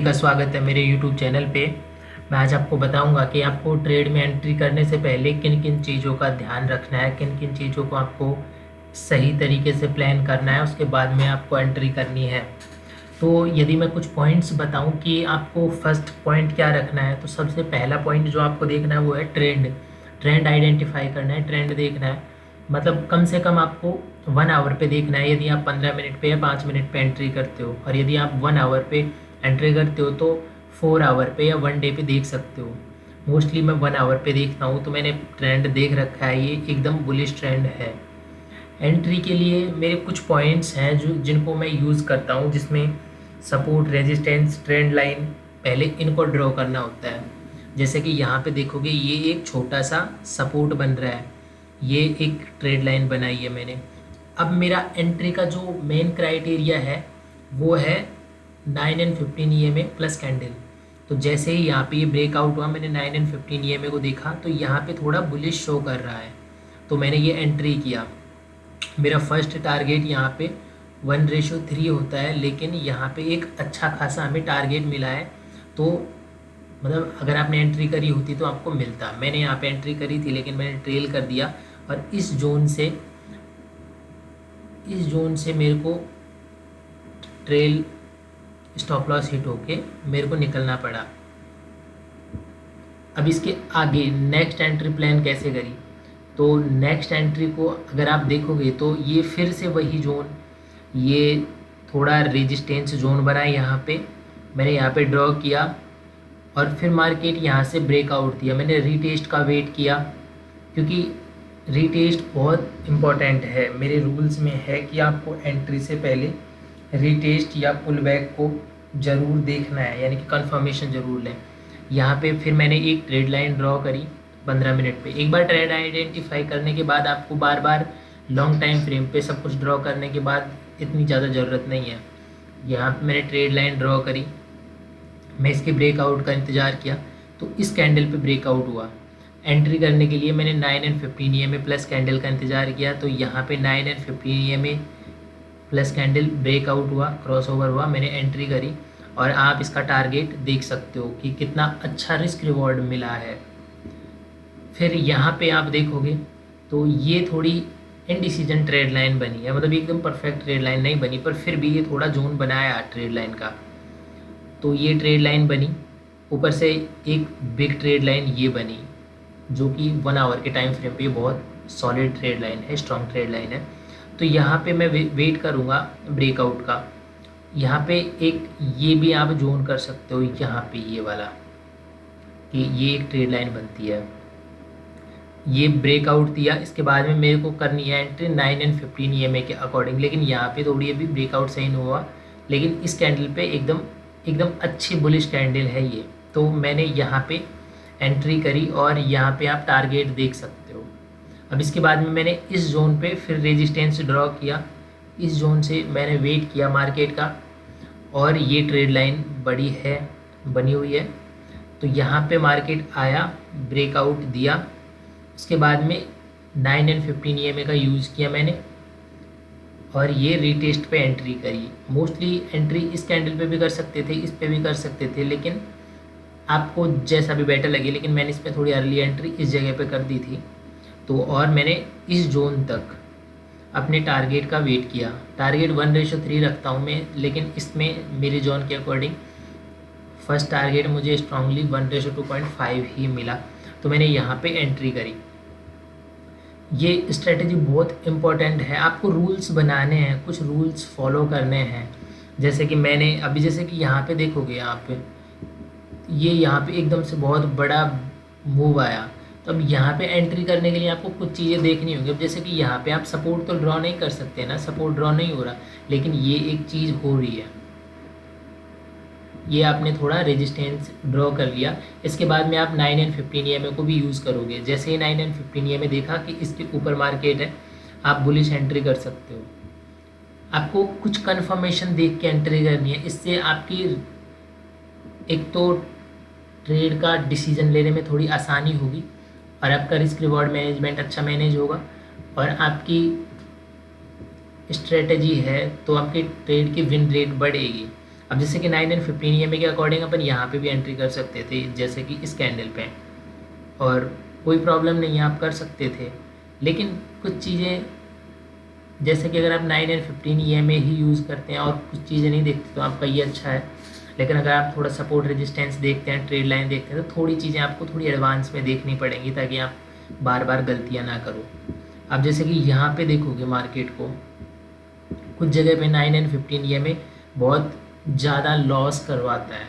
का स्वागत है मेरे YouTube चैनल पे। मैं आज आपको बताऊंगा कि आपको ट्रेड में एंट्री करने से पहले किन किन चीज़ों का ध्यान रखना है, किन किन चीज़ों को आपको सही तरीके से प्लान करना है, उसके बाद में आपको एंट्री करनी है। तो यदि मैं कुछ पॉइंट्स बताऊं कि आपको फर्स्ट पॉइंट क्या रखना है, तो सबसे पहला पॉइंट जो आपको देखना है वो है ट्रेंड। ट्रेंड आइडेंटिफाई करना है, ट्रेंड देखना है। मतलब कम से कम आपको 1 आवर पे देखना है। यदि आप 15 मिनट पे या 5 मिनट पे एंट्री करते हो, और यदि आप 1 आवर पे एंट्री करते हो तो 4 आवर पे या 1 डे पे देख सकते हो। मोस्टली मैं 1 आवर पे देखता हूँ, तो मैंने ट्रेंड देख रखा है, ये एकदम बुलिश ट्रेंड है। एंट्री के लिए मेरे कुछ पॉइंट्स हैं जो जिनको मैं यूज़ करता हूँ, जिसमें सपोर्ट, रेजिस्टेंस, ट्रेंड लाइन, पहले इनको ड्रॉ करना होता है। जैसे कि यहाँ पे देखोगे ये एक छोटा सा सपोर्ट बन रहा है, ये एक ट्रेड लाइन बनाई है मैंने। अब मेरा एंट्री का जो मेन क्राइटेरिया है वो है 9 एंड 15 EMA प्लस कैंडल। तो जैसे ही यहाँ पे ये ब्रेकआउट हुआ, मैंने 9 एंड 15 EMA को देखा तो यहाँ पे थोड़ा बुलिश शो कर रहा है, तो मैंने ये एंट्री किया। मेरा फर्स्ट टारगेट यहाँ पे 1:3 होता है, लेकिन यहाँ पे एक अच्छा खासा हमें टारगेट मिला है। तो मतलब अगर आपने एंट्री करी होती तो आपको मिलता। मैंने यहाँ पे एंट्री करी थी, लेकिन मैंने ट्रेल कर दिया, और इस जोन से मेरे को ट्रेल स्टॉप लॉस हिट होके मेरे को निकलना पड़ा। अब इसके आगे नेक्स्ट एंट्री प्लान कैसे करी, तो नेक्स्ट एंट्री को अगर आप देखोगे तो ये फिर से वही जोन, ये थोड़ा रेजिस्टेंस जोन बना है। यहाँ पे मैंने यहाँ पे ड्रॉ किया, और फिर मार्केट यहाँ से ब्रेकआउट दिया। मैंने रीटेस्ट का वेट किया, क्योंकि रीटेस्ट बहुत इम्पॉर्टेंट है। मेरे रूल्स में है कि आपको एंट्री से पहले रीटेस्ट या पुल बैक को ज़रूर देखना है, यानी कि कंफर्मेशन ज़रूर लें। यहाँ पे फिर मैंने एक ट्रेड लाइन ड्रॉ करी 15 मिनट पे। एक बार ट्रेड आइडेंटिफाई करने के बाद आपको बार बार लॉन्ग टाइम फ्रेम पे सब कुछ ड्रॉ करने के बाद इतनी ज़्यादा ज़रूरत नहीं है। यहाँ पे मैंने ट्रेड लाइन ड्रॉ करी, मैं इसके ब्रेकआउट का इंतज़ार किया, तो इस कैंडल पे ब्रेकआउट हुआ। एंट्री करने के लिए मैंने 9 एंड 15 EMA प्लस कैंडल का इंतज़ार किया, तो यहाँ पे 9 and 15 EMA plus candle breakout हुआ, क्रॉस ओवर हुआ, मैंने एंट्री करी। और आप इसका टारगेट देख सकते हो कि कितना अच्छा रिस्क रिवॉर्ड मिला है। फिर यहाँ पे आप देखोगे तो ये थोड़ी इनडिसीजन ट्रेड लाइन बनी है, मतलब एकदम परफेक्ट ट्रेड लाइन नहीं बनी, पर फिर भी ये थोड़ा जोन बनाया ट्रेड लाइन का। तो ये ट्रेड लाइन बनी, ऊपर से एक बिग ट्रेड लाइन ये बनी, जो कि 1 आवर के टाइम फ्रेम पे बहुत सॉलिड ट्रेड लाइन है, स्ट्रॉन्ग ट्रेड लाइन है। तो यहाँ पे मैं वेट करूँगा ब्रेकआउट का। यहाँ पे एक ये भी आप जोन कर सकते हो, यहाँ पे ये वाला, कि ये एक ट्रेड लाइन बनती है। ये ब्रेकआउट दिया, इसके बाद में मेरे को करनी है एंट्री 9 एंड 15 EMA के अकॉर्डिंग, लेकिन यहाँ पे थोड़ी अभी ब्रेकआउट सही नहीं हुआ। लेकिन इस कैंडल पे एकदम एकदम अच्छी बुलिश कैंडल है ये, तो मैंने यहाँ पे एंट्री करी, और यहाँ पे आप टारगेट देख सकते हो। अब इसके बाद में मैंने इस जोन पे फिर रेजिस्टेंस ड्रॉ किया, इस जोन से मैंने वेट किया मार्केट का, और ये ट्रेड लाइन बनी हुई है। तो यहाँ पे मार्केट आया, ब्रेकआउट दिया, उसके बाद में 9 एंड 15 EMA का यूज़ किया मैंने, और ये रीटेस्ट पे एंट्री करी। मोस्टली एंट्री इस कैंडल पे भी कर सकते थे, इस पे भी कर सकते थे, लेकिन आपको जैसा भी बेटर लगे, लेकिन मैंने इस पे थोड़ी अर्ली एंट्री इस जगह पे कर दी थी। तो और मैंने इस जोन तक अपने टारगेट का वेट किया। टारगेट 1:3 रखता हूँ मैं, लेकिन इसमें मेरे जोन के अकॉर्डिंग फर्स्ट टारगेट मुझे स्ट्रांगली 1:2.5 ही मिला, तो मैंने यहाँ पे एंट्री करी। ये स्ट्रेटजी बहुत इम्पोर्टेंट है, आपको रूल्स बनाने हैं, कुछ रूल्स फॉलो करने हैं। जैसे कि मैंने अभी, जैसे कि यहाँ पे देखोगे, यहाँ पे एकदम से बहुत बड़ा मूव आया, तो अब यहाँ पे एंट्री करने के लिए आपको कुछ चीज़ें देखनी होंगी। अब जैसे कि यहाँ पे आप सपोर्ट तो ड्रॉ नहीं कर सकते ना, सपोर्ट ड्रॉ नहीं हो रहा, लेकिन ये एक चीज़ हो रही है, ये आपने थोड़ा रेजिस्टेंस ड्रॉ कर लिया। इसके बाद में आप 9 एंड 15 EMA को भी यूज़ करोगे। जैसे ही 9 एंड 15 EMA देखा कि इसके ऊपर मार्केट है, आप बुलिश एंट्री कर सकते हो। आपको कुछ कंफर्मेशन देख के एंट्री करनी है, इससे आपकी एक तो ट्रेड का डिसीजन लेने में थोड़ी आसानी होगी, और आपका रिस्क रिवॉर्ड मैनेजमेंट अच्छा मैनेज होगा, और आपकी स्ट्रेटजी है तो आपकी ट्रेड की विन रेट बढ़ेगी। अब जैसे कि 9 एंड 15 EMA के अकॉर्डिंग अपन यहाँ पे भी एंट्री कर सकते थे, जैसे कि इस कैंडल पे, और कोई प्रॉब्लम नहीं है, आप कर सकते थे। लेकिन कुछ चीज़ें, जैसे कि अगर आप 9 एंड 15 EMA ही यूज़ करते हैं और कुछ चीज़ें नहीं देखते तो आपका ये अच्छा है। लेकिन अगर आप थोड़ा सपोर्ट रेजिस्टेंस देखते हैं, ट्रेड लाइन देखते हैं, तो थोड़ी चीज़ें आपको थोड़ी एडवांस में देखनी पड़ेंगी ताकि आप बार बार गलतियाँ ना करो। अब जैसे कि यहाँ पे देखोगे मार्केट को, कुछ जगह पे 9 एंड 15 EMA बहुत ज़्यादा लॉस करवाता है,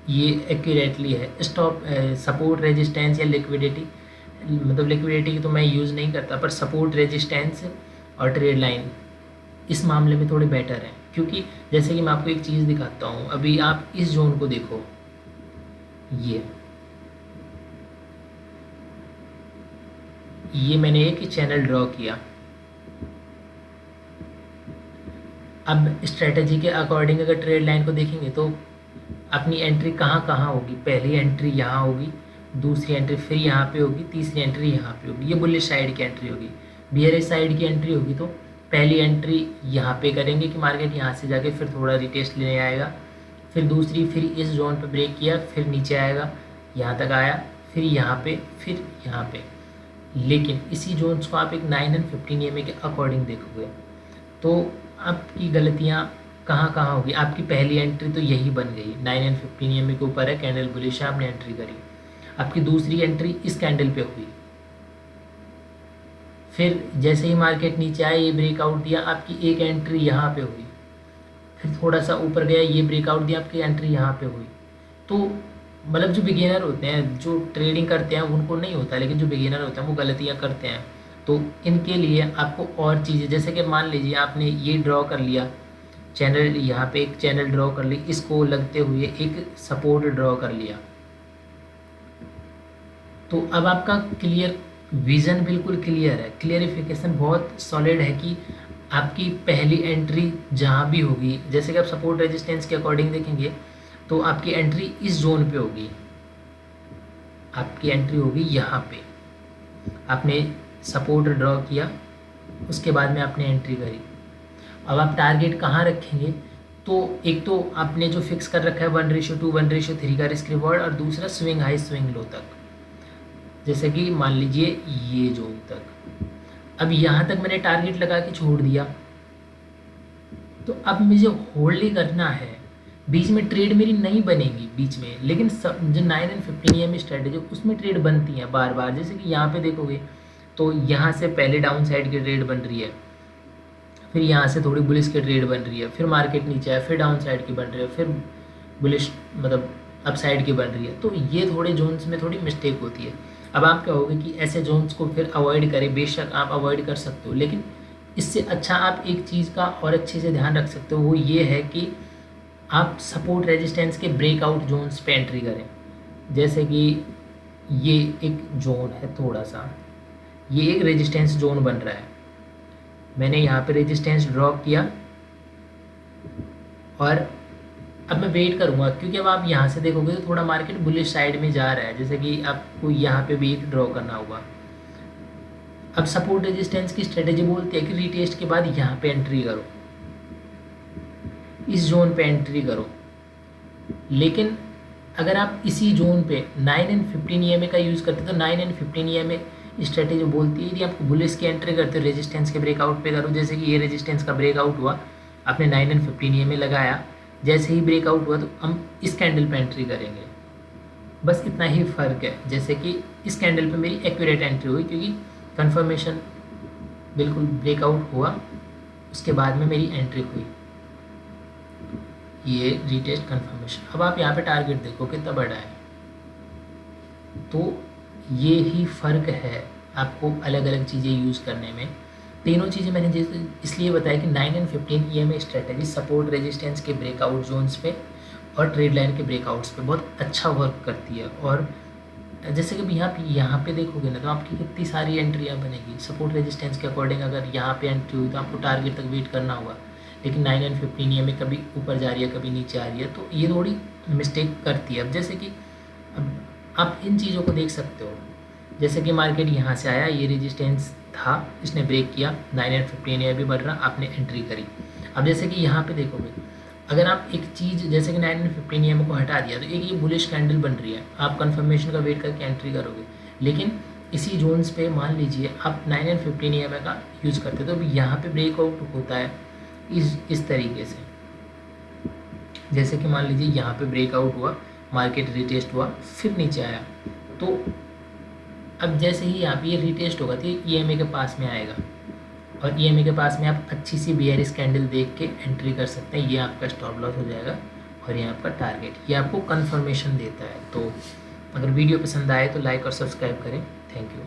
ये एक्यूरेटली है। स्टॉप सपोर्ट रेजिस्टेंस या लिक्विडिटी, मतलब लिक्विडिटी की तो मैं यूज़ नहीं करता, पर सपोर्ट रेजिस्टेंस और ट्रेड लाइन इस मामले में थोड़े बेटर हैं। क्योंकि जैसे कि मैं आपको एक चीज़ दिखाता हूँ, अभी आप इस जोन को देखो, ये मैंने एक चैनल ड्रॉ किया। अब स्ट्रेटजी के अकॉर्डिंग अगर ट्रेड लाइन को देखेंगे तो अपनी एंट्री कहाँ कहाँ होगी, पहली एंट्री यहाँ होगी, दूसरी एंट्री फिर यहाँ पे होगी, तीसरी एंट्री यहाँ पे होगी, ये बुलिश साइड की एंट्री होगी। बियरिश साइड की एंट्री होगी तो पहली एंट्री यहाँ पे करेंगे कि मार्केट यहाँ से जाके फिर थोड़ा रिटेस्ट लेने आएगा, फिर दूसरी, फिर इस जोन पे ब्रेक किया, फिर नीचे आएगा, यहाँ तक आया, फिर यहाँ पे, फिर यहाँ पे। लेकिन इसी जोन्स को आप एक 9 एंड 15 EMA के अकॉर्डिंग देखोगे तो आपकी गलतियाँ कहाँ कहाँ होगी। आपकी पहली एंट्री तो यही बन गई, 9 एंड 15 EMA के ऊपर है, कैंडल बुलिश है, आपने एंट्री करी। आपकी दूसरी एंट्री इस कैंडल पे हुई, फिर जैसे ही मार्केट नीचे आया, ये ब्रेकआउट दिया, आपकी एक एंट्री यहाँ पे हुई, फिर थोड़ा सा ऊपर गया, ये ब्रेकआउट दिया, आपकी एंट्री यहाँ पे हुई। तो मतलब जो बिगिनर होते हैं, जो ट्रेडिंग करते हैं, उनको नहीं होता, लेकिन जो बिगिनर होते हैं वो गलतियाँ करते हैं। तो इनके लिए आपको और चीज़ें, जैसे कि मान लीजिए आपने ये ड्रॉ कर लिया चैनल, यहाँ पे एक चैनल ड्रॉ कर ली, इसको लगते हुए एक सपोर्ट ड्रॉ कर लिया, तो अब आपका क्लियर विज़न बिल्कुल क्लियर है, क्लियरिफिकेशन बहुत सॉलिड है कि आपकी पहली एंट्री जहाँ भी होगी, जैसे कि आप सपोर्ट रेजिस्टेंस के अकॉर्डिंग देखेंगे तो आपकी एंट्री इस जोन पे होगी, आपकी एंट्री होगी यहाँ पे। आपने सपोर्ट ड्रॉ किया, उसके बाद में आपने एंट्री करी। अब आप टारगेट कहाँ रखेंगे, तो एक तो आपने जो फिक्स कर रखा है 1:2, 1:3 का रिस्क रिवॉर्ड, और दूसरा स्विंग हाई स्विंग लो तक, जैसे कि मान लीजिए ये जोन तक। अब यहाँ तक मैंने टारगेट लगा के छोड़ दिया, तो अब मुझे होल्ड ही करना है, बीच में ट्रेड मेरी नहीं बनेगी बीच में। लेकिन जो 9 एंड 15 EMA स्ट्रेटेजी उसमें ट्रेड बनती हैं बार बार। जैसे कि यहाँ पे देखोगे तो यहाँ से पहले डाउन साइड की ट्रेड बन रही है, फिर यहाँ से थोड़ी बुलिश की ट्रेड बन रही है, फिर मार्केट नीचे आया, फिर डाउन साइड की बन रही है, फिर बुलिश मतलब अप साइड की बन रही है। तो ये थोड़े जोन्स में थोड़ी मिस्टेक होती है। अब आप क्या होगा कि ऐसे जोन्स को फिर अवॉइड करें, बेशक आप अवॉइड कर सकते हो, लेकिन इससे अच्छा आप एक चीज़ का और अच्छे से ध्यान रख सकते हो, वो ये है कि आप सपोर्ट रेजिस्टेंस के ब्रेकआउट जोन्स पे एंट्री करें। जैसे कि ये एक जोन है, थोड़ा सा ये एक रेजिस्टेंस जोन बन रहा है, मैंने यहाँ पे रेजिस्टेंस ड्रॉ किया और अब मैं वेट करूँगा, क्योंकि अब आप यहाँ से देखोगे तो थोड़ा मार्केट बुलिश साइड में जा रहा है। जैसे कि आपको यहाँ पे भी एक ड्रॉ करना होगा। अब सपोर्ट रेजिस्टेंस की स्ट्रेटेजी बोलती है कि रीटेस्ट के बाद यहाँ पे एंट्री करो, इस जोन पे एंट्री करो। लेकिन अगर आप इसी जोन पे 9 एंड 15 EMA का यूज़ करते तो 9 एंड 15 EMA स्ट्रेटेजी बोलती है यदि आपको बुलिश की एंट्री करते हो रेजिस्टेंस के ब्रेकआउट पे करो। जैसे कि ये रेजिस्टेंस का ब्रेकआउट हुआ, आपने 9 एंड 15 EMA लगाया, जैसे ही ब्रेकआउट हुआ तो हम इस कैंडल पे एंट्री करेंगे। बस इतना ही फ़र्क है। जैसे कि इस कैंडल पे मेरी एक्यूरेट एंट्री हुई क्योंकि कंफर्मेशन बिल्कुल ब्रेकआउट हुआ, उसके बाद में मेरी एंट्री हुई, ये रीटेस्ट कंफर्मेशन। अब आप यहाँ पे टारगेट देखो कितना बड़ा है। तो ये ही फ़र्क है आपको अलग अलग चीज़ें यूज़ करने में। तीनों चीज़ें मैंने जैसे इसलिए बताया कि 9 and 15 EMA strategy support resistance के ब्रेकआउट जोन्स पे और ट्रेड लाइन के ब्रेकआउट्स पे बहुत अच्छा वर्क करती है। और जैसे कि यहाँ पे देखोगे ना तो आपकी कितनी सारी एंट्रियाँ बनेगी सपोर्ट रेजिस्टेंस के अकॉर्डिंग। अगर यहाँ पे एंट्री हुई तो आपको टारगेट तक वेट करना होगा, लेकिन 9 एंड 15 EMA कभी ऊपर जा रही है कभी नीचे आ रही है, तो ये थोड़ी मिस्टेक करती है। अब जैसे कि अब आप इन चीज़ों को देख सकते हो, जैसे कि मार्केट यहाँ से आया, ये रेजिस्टेंस था, इसने ब्रेक किया, 9 एंड 15 EMA भी बढ़ रहा, आपने एंट्री करी। अब जैसे कि यहाँ पे देखोगे अगर आप एक चीज़ जैसे कि 915 EMA को हटा दिया तो एक ये बुलिश कैंडल बन रही है, आप कंफर्मेशन का वेट करके एंट्री करोगे। लेकिन इसी जोन्स पे मान लीजिए आप 915 EMA का यूज़ करते तो अभी यहाँ पे ब्रेकआउट होता है इस तरीके से, जैसे कि मान लीजिए यहाँ पे ब्रेकआउट हुआ, मार्केट रिटेस्ट हुआ, फिर नीचे आया, तो अब जैसे ही यहाँ पे ये रिटेस्ट होगा तो ये EMA के पास में आएगा, और EMA के पास में आप अच्छी सी बेयरिश कैंडल देख के एंट्री कर सकते हैं। ये आपका स्टॉप लॉस हो जाएगा और ये आपका टारगेट, ये आपको कंफर्मेशन देता है। तो अगर वीडियो पसंद आए तो लाइक और सब्सक्राइब करें। Thank you.